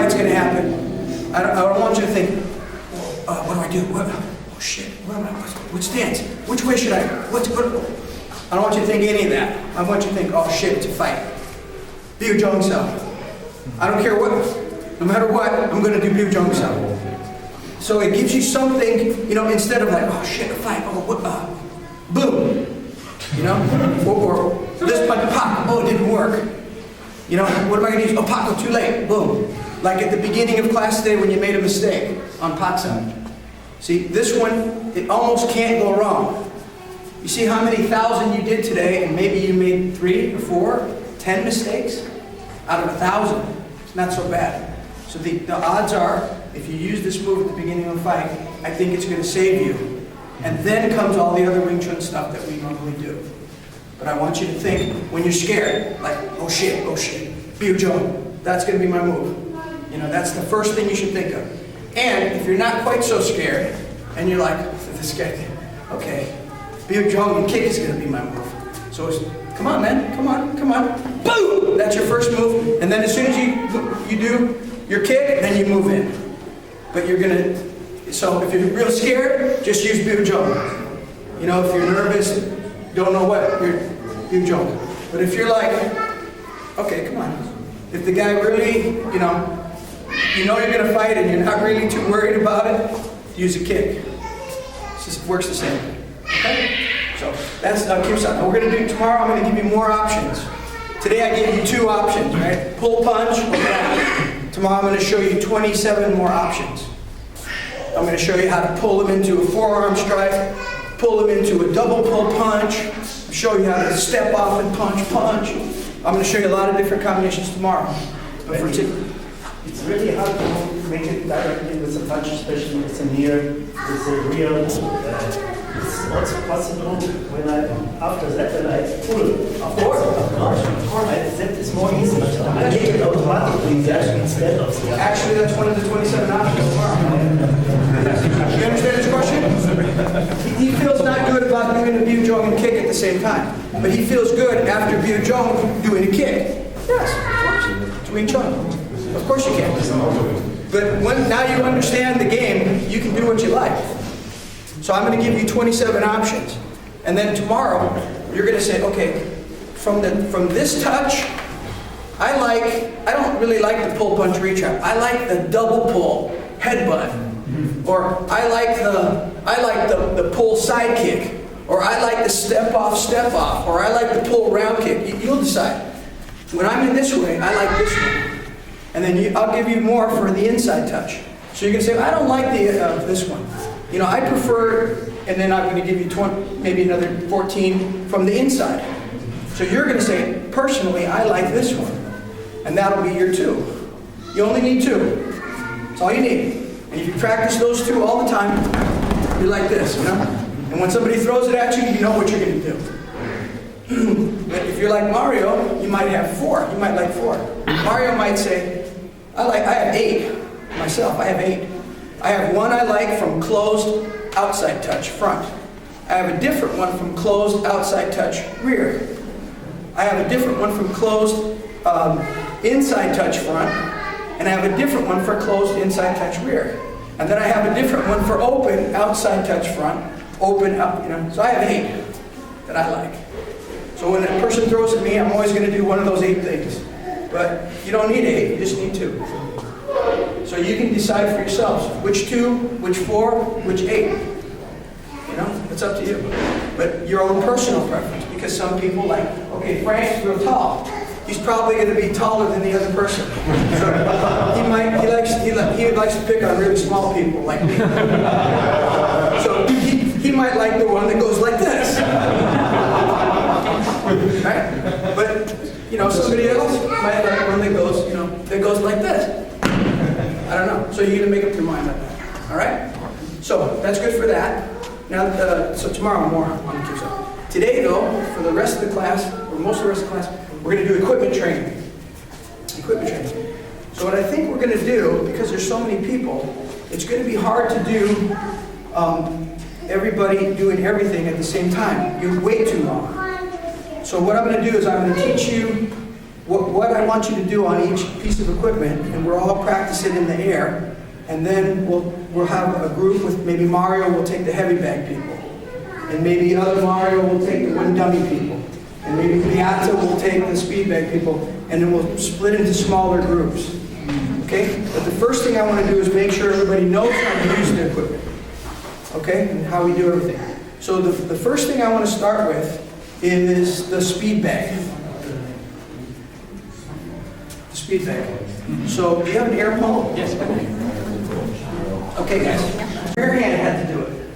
fight's going to happen, I don't want you to think, what do I do? Oh shit, what stance? Which way should I? I don't want you to think any of that. I want you to think, oh shit, it's a fight. Biu Jong Sao. I don't care what, no matter what, I'm going to do Biu Jong Sao. So it gives you something, you know, instead of like, oh shit, a fight, boom. You know? Or this punch, pop, oh, it didn't work. You know, what am I going to use? Oh, pop, too late, boom. Like at the beginning of class today when you made a mistake on Patsa. See, this one, it almost can't go wrong. You see how many thousand you did today, and maybe you made 3 or 4, 10 mistakes out of 1,000. It's not so bad. So the odds are, if you use this move at the beginning of a fight, I think it's going to save you. And then comes all the other Wing Chun stuff that we normally do. But I want you to think when you're scared, like, oh shit, Biu Jong, that's going to be my move. You know, that's the first thing you should think of. And if you're not quite so scared, and you're like, this guy, okay, Biu Jong and kick is going to be my move. So it's, come on, man, come on, boom! That's your first move. And then as soon as you do your kick, then you move in. But you're going to, so if you're real scared, just use Biu Jong. You know, if you're nervous, don't know what, you're Biu Jong. But if you're like, okay, come on. If the guy really, you know you're going to fight and you're not really too worried about it, use a kick. It just works the same. Okay? So that's Kim-san. Now we're going to do tomorrow, I'm going to give you more options. Today I gave you 2 options, right? Pull punch or grab. Tomorrow I'm going to show you 27 more options. I'm going to show you how to pull them into a forearm strike, pull them into a double pull punch, show you how to step off and punch. I'm going to show you a lot of different combinations tomorrow. But for it's really hard to make it directly with a punch, especially with a near, with a real. It's also possible when after that, when I pull. Of course. That is more easy. I make it automatically instead of. Actually, that's one of the 27 options tomorrow. You understand his question? He feels not good about doing a Biu Jong and kick at the same time. But he feels good after Biu Jong doing a kick. Yes, of course. It's Wing Chun. Of course you can. But now you understand the game, you can do what you like. So I'm going to give you 27 options. And then tomorrow, you're going to say, okay, from this touch, I don't really like the pull punch retrap. I like the double pull headbutt. Or I like the pull side kick. Or I like the step off. Or I like the pull round kick. You'll decide. When I'm in this way, I like this one. And then I'll give you more for the inside touch. So you can say, I don't like this one. You know, I prefer, and then I'm going to give you 20, maybe another 14 from the inside. So you're going to say, personally, I like this one. And that'll be your 2. You only need 2. That's all you need. And if you practice those 2 all the time, you're like this, you know? And when somebody throws it at you, you know what you're going to do. But if you're like Mario, you might have 4. You might like 4. Mario might say, I have 8 myself. I have 8. I have one I like from closed outside touch front. I have a different one from closed outside touch rear. I have a different one from closed inside touch front, and I have a different one for closed inside touch rear. And then I have a different one for open outside touch front, open up. You know. So I have 8 that I like. So when a person throws at me, I'm always going to do one of those 8 things. But you don't need 8, you just need 2. So you can decide for yourselves which 2, which 4, which 8. You know, it's up to you. But your own personal preference, because some people like, okay, Frank's real tall. He's probably going to be taller than the other person. So he likes to pick on really small people like me. So he might like the one that goes like this. Right? But you know, somebody else might like one that goes, you know, that goes like this. I don't know. So you're gonna make up your mind on that. All right? So that's good for that. Now, so tomorrow more on the kids. Today, though, for the rest of the class, or most of the rest of the class, we're gonna do equipment training. Equipment training. So what I think we're gonna do, because there's so many people, it's gonna be hard to do everybody doing everything at the same time. You wait too long. So what I'm going to do is I'm going to teach you what I want you to do on each piece of equipment, and we're all practicing in the air, and then we'll have a group with maybe Mario will take the heavy bag people, and maybe other Mario will take the wooden dummy people, and maybe Beata will take the speed bag people, and then we'll split into smaller groups. Okay? But the first thing I want to do is make sure everybody knows how to use the equipment. Okay? And how we do everything. So the first thing I want to start with is the speed bag. The speed bag. So, do you have an air pump? Yes. Okay, guys. Rear hand had to do it.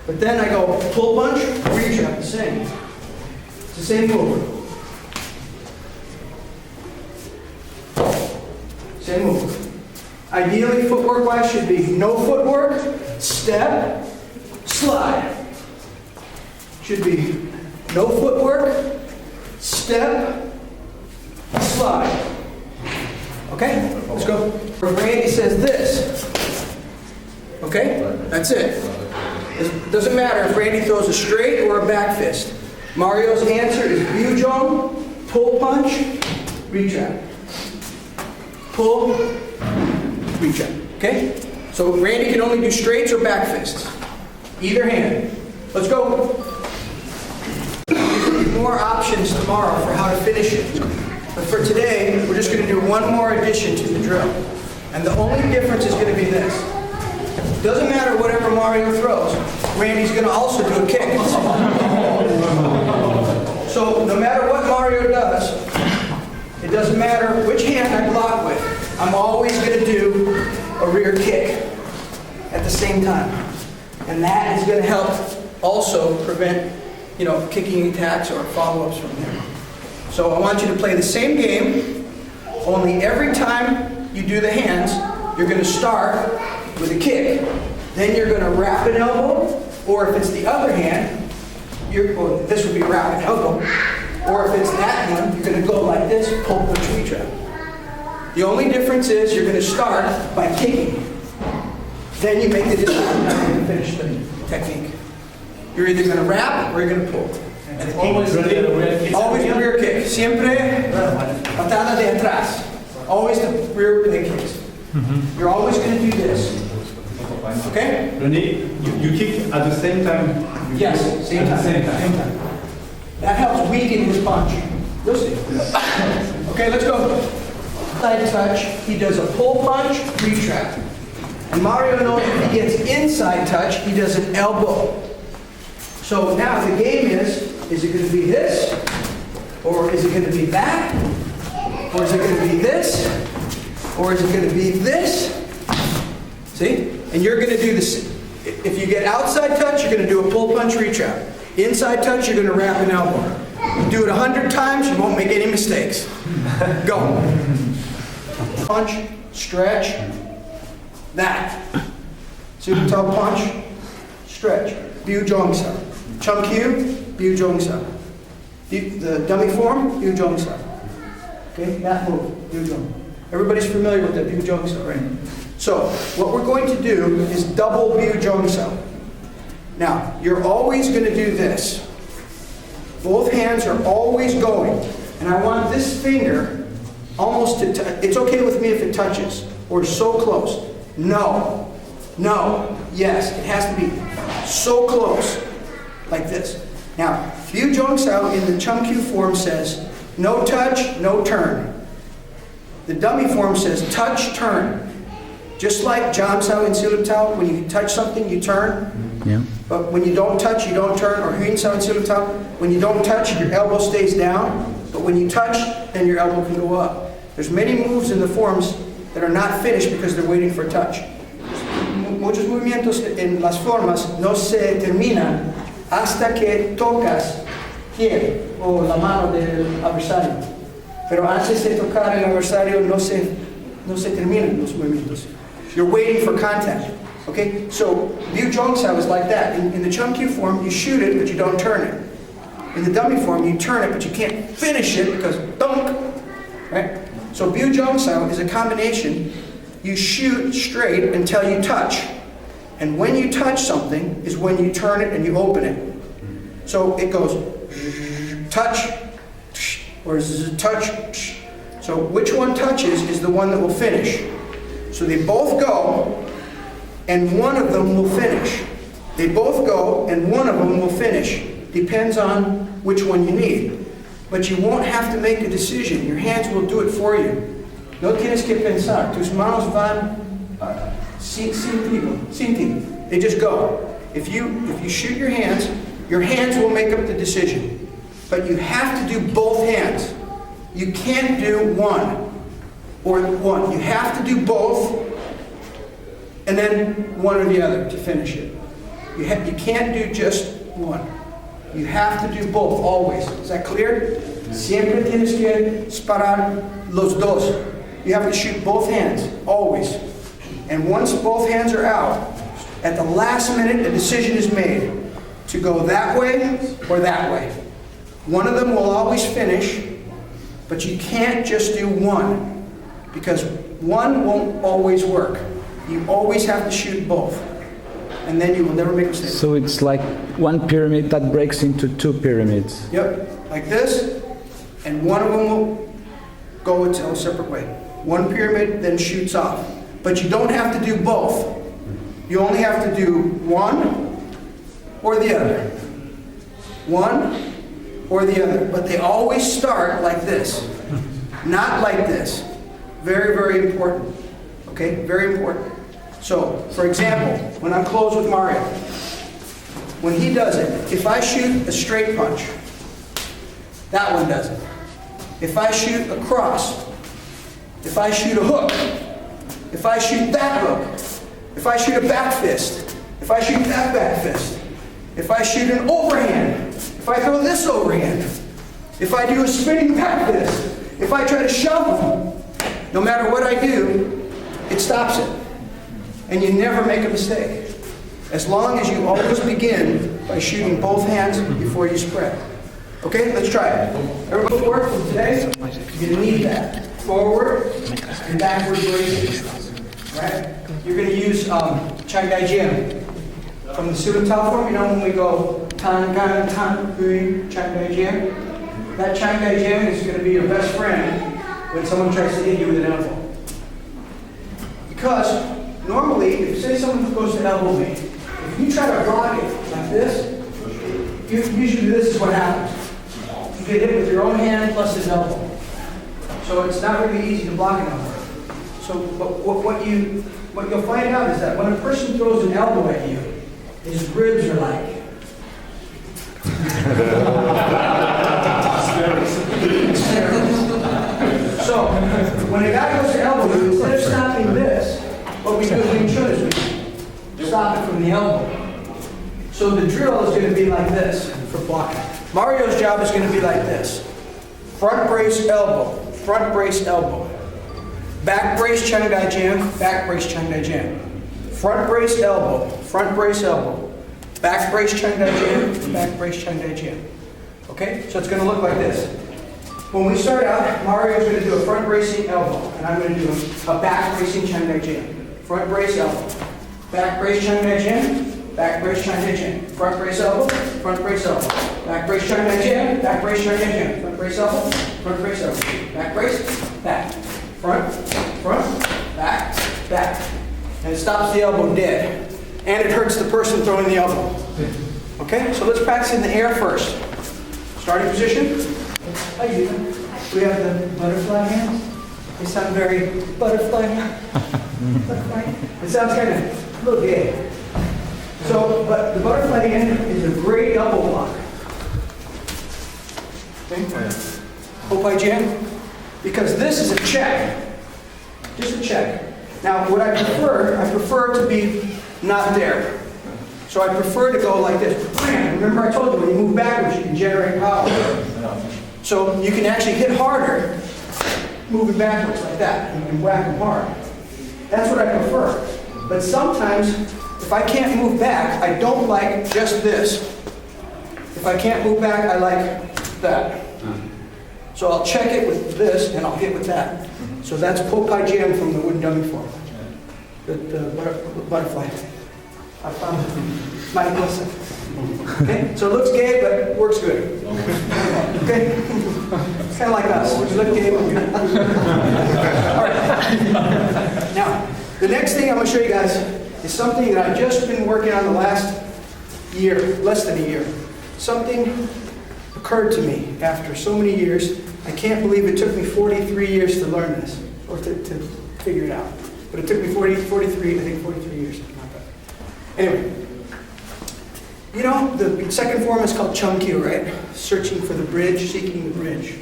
But then I go pull punch, reach up, the same. It's the same move. Same move. Ideally, footwork-wise, should be no footwork, step, slide. Should be no footwork, step, slide. Okay? Let's go. Randy says this. Okay? That's it. It doesn't matter if Randy throws a straight or a back fist. Mario's answer is Byujong, pull punch, retrap. Pull, retrap. Okay? So Randy can only do straights or back fists. Either hand. Let's go. More options tomorrow for how to finish it. But for today, we're just going to do one more addition to the drill. And the only difference is going to be this. Doesn't matter whatever Mario throws, Randy's going to also do a kick. So no matter what Mario does, it doesn't matter which hand I block with, I'm always going to do a rear kick at the same time. And that is going to help also prevent, kicking attacks or follow-ups from him. So I want you to play the same game, only every time you do the hands, you're going to start with a kick. Then you're going to wrap an elbow, or if it's the other hand, this would be wrap an elbow, or if it's that one, you're going to go like this, pull, push, retrap. The only difference is you're going to start by kicking. Then you make the decision how you're going to finish the technique. You're either going to wrap or you're going to pull. And always the rear kick. Siempre patada de atrás. Always the rear leg kicks. You're always going to do this. Okay? René, you kick at the same time? Yes, same time. That helps weaken his punch. You'll see. Okay, let's go. Side touch. He does a pull punch, retrap. And Mario knows if he gets inside touch, he does an elbow. So now the game is it going to be this? Or is it going to be that? Or is it going to be this? Or is it going to be this? See? And you're going to do this. If you get outside touch, you're going to do a pull punch retrap. Inside touch, you're going to wrap an elbow. You do it 100 times, you won't make any mistakes. Go. Punch, stretch, that. Super punch, stretch. Byujong-sa. Chum-kyu, Byujong-sa. The dummy form, Byujong-sa. Okay, that move, Byujong. Everybody's familiar with that Byujong-sa, right? So, what we're going to do is double Byujong-sa. Now, you're always going to do this. Both hands are always going. And I want this finger almost to touch. It's okay with me if it touches or so close. No. No. Yes. It has to be so close. Like this. Now, Byujong-sa in the Chum-kyu form says, no touch, no turn. The dummy form says, touch, turn. Just like Jam-sao and Silip-tao, when you touch something, you turn. Yeah. But when you don't touch, you don't turn. Or Huin-sao and Silip-tao, when you don't touch, your elbow stays down. But when you touch, then your elbow can go up. There's many moves in the forms that are not finished because they're waiting for touch. Muchos movimientos en las formas no se terminan hasta que tocas pie o la mano del adversario. Pero antes de tocar el adversario no se terminan los movimientos. You're waiting for contact. Okay? So, Byujong-sa is like that. In the Chum-kyu form, you shoot it, but you don't turn it. In the dummy form, you turn it, but you can't finish it because dunk. Right? So, Byujong-sa is a combination. You shoot straight until you touch. And when you touch something is when you turn it and you open it. So it goes touch, or is it touch? So which one touches is the one that will finish. So they both go, and one of them will finish. They both go, and one of them will finish. Depends on which one you need. But you won't have to make a decision. Your hands will do it for you. No tienes que pensar. Tus manos van sin ti. They just go. If you shoot your hands will make up the decision. But you have to do both hands. You can't do one or one. You have to do both and then one or the other to finish it. You can't do just one. You have to do both, always. Is that clear? Siempre tienes que disparar los dos. You have to shoot both hands, always. And once both hands are out, at the last minute, a decision is made to go that way or that way. One of them will always finish, but you can't just do one, because one won't always work. You always have to shoot both, and then you will never make a mistake. So it's like one pyramid that breaks into two pyramids. Yep, like this, and one of them will go its own separate way. One pyramid then shoots off. But you don't have to do both. You only have to do one or the other. One or the other. But they always start like this, not like this. Very, very important. Okay, very important. So, for example, when I'm close with Mario, when he does it, if I shoot a straight punch, that one does it. If I shoot a cross, if I shoot a hook, if I shoot that hook, if I shoot a back fist, if I shoot that back fist, if I shoot an overhand, if I throw this overhand, if I do a spinning back fist, if I try to shove, no matter what I do, it stops it. And you never make a mistake. As long as you always begin by shooting both hands before you spread. Okay, let's try it. Everybody forward from today, you're going to need that. Forward and backward bracing. Right? You're going to use Chang Dai Jim. From the Sudo Tao form, you know when we go Tan Gan Tan Hui Chang Dai Jim? That Chang Dai Jim is going to be your best friend when someone tries to hit you with an elbow. Because normally, if say someone goes to elbow me, if you try to block it like this, usually this is what happens. You get hit with your own hand plus his elbow. So it's not really easy to block an elbow. So what you'll find out is that when a person throws an elbow at you, his ribs are like. So when a guy goes to elbow you, instead of stopping this, what we do in Chun is we stop it from the elbow. So the drill is going to be like this for blocking. Mario's job is going to be like this. Front brace elbow, front brace elbow. Back brace Chang Dai Jam, back brace Chang Dai Jam. Front brace elbow, front brace elbow. Back brace Chang Dai Jam, back brace Chang Dai Jam. Okay, so it's going to look like this. When we start out, Mario's going to do a front bracing elbow, and I'm going to do a back bracing Chang Dai Jam. Front brace elbow. Back brace Chang Dai Jam, back brace Chang Dai Jam. Front brace elbow, front brace elbow. Back brace Chang Dai Jam, back brace Chang Dai Jam. Front brace elbow, front brace elbow. Back brace, back. Front, back, back. And it stops the elbow dead. And it hurts the person throwing the elbow. Okay, so let's practice in the air first. Starting position. How you doing? We have the butterfly hands. They sound very butterfly. It sounds kind of a little gay. So, but the butterfly hand is a great elbow block. Okay? Opai jam. Because this is a check. Just a check. Now, what I prefer to be not there. So I prefer to go like this. Remember I told you, when you move backwards, you can generate power. So you can actually hit harder moving backwards like that. And you can whack them hard. That's what I prefer. But sometimes, if I can't move back, I don't like just this. If I can't move back, I like that. So I'll check it with this, and I'll hit with that. So that's Popeye Jam from the wooden dummy form. The butterfly. I found it. My blessing. Okay? So it looks gay, but it works good. Okay? It's kind of like us. We look game. All right. Now, the next thing I'm going to show you guys is something that I've just been working on the last year, less than a year. Something occurred to me after so many years. I can't believe it took me 43 years to learn this, or to figure it out. But it took me 43 years. Not bad. Anyway, you know, the second form is called Chun Q, right? Searching for the bridge, seeking the bridge.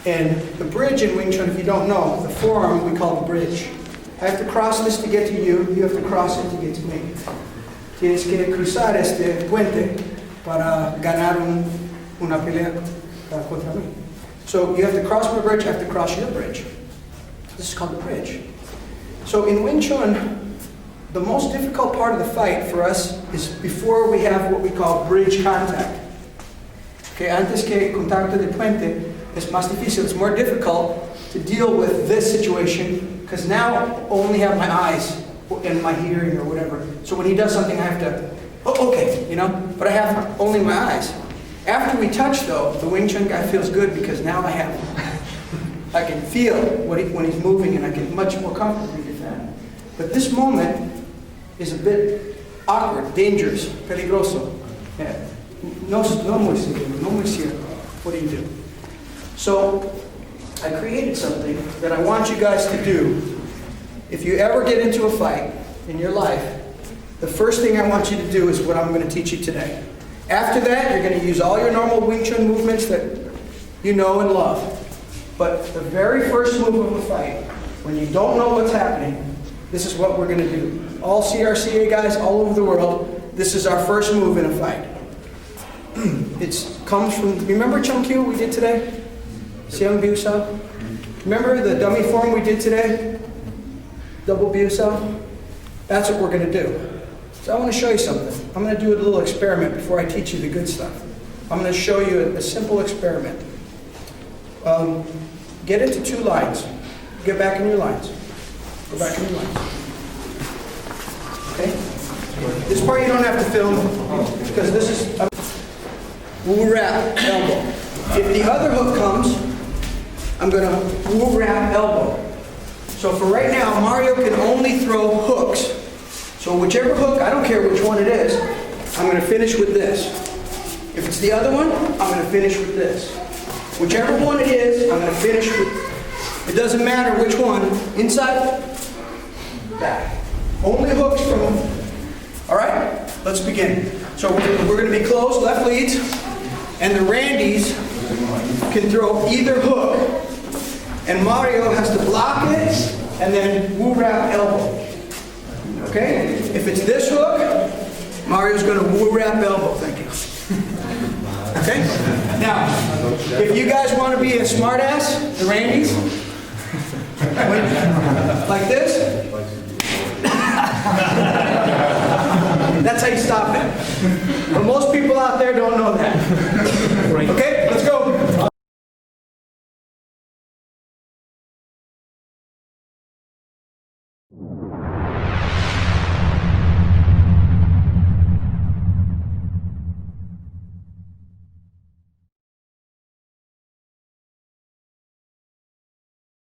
And the bridge in Wing Chun, if you don't know, the forearm we call the bridge. I have to cross this to get to you, you have to cross it to get to me. Tienes que cruzar este puente para ganar una pelea contra mí. So you have to cross my bridge, I have to cross your bridge. This is called the bridge. So in Wing Chun, the most difficult part of the fight for us is before we have what we call bridge contact. Okay, antes que contacto de puente, es más difícil, it's more difficult to deal with this situation because now I only have my eyes and my hearing or whatever. So when he does something, I have to, oh, okay, you know, but I have only my eyes. After we touch though, the Wing Chun guy feels good because now I can feel when he's moving and I can much more comfortably defend. But this moment is a bit awkward, dangerous, peligroso. Yeah. No muy seguro. What do you do? So I created something that I want you guys to do. If you ever get into a fight in your life, the first thing I want you to do is what I'm going to teach you today. After that, you're going to use all your normal Wing Chun movements that you know and love. But the very first move of a fight, when you don't know what's happening, this is what we're going to do. All CRCA guys all over the world, this is our first move in a fight. It comes from, remember Chun Q we did today? Siang Biu Sao? Remember the dummy form we did today? Double Biu Sao? That's what we're going to do. So I want to show you something. I'm going to do a little experiment before I teach you the good stuff. I'm going to show you a simple experiment. Get into two lines. Get back in your lines. Go back in your lines. Okay? This part you don't have to film because this is woo wrap elbow. If the other hook comes, I'm going to woo wrap elbow. So for right now, Mario can only throw hooks. So whichever hook, I don't care which one it is, I'm going to finish with this. If it's the other one, I'm going to finish with this. Whichever one it is, I'm going to finish with, it doesn't matter which one, inside, back. Only hooks from, all right, let's begin. So we're going to be closed, left leads, and the Randys can throw either hook, and Mario has to block it, and then woo wrap elbow. Okay? If it's this hook, Mario's going to woo wrap elbow. Thank you. Okay? Now, if you guys want to be a smart ass, the Randys, like this, that's how you stop it. But most people out there don't know that. Okay? Let's go.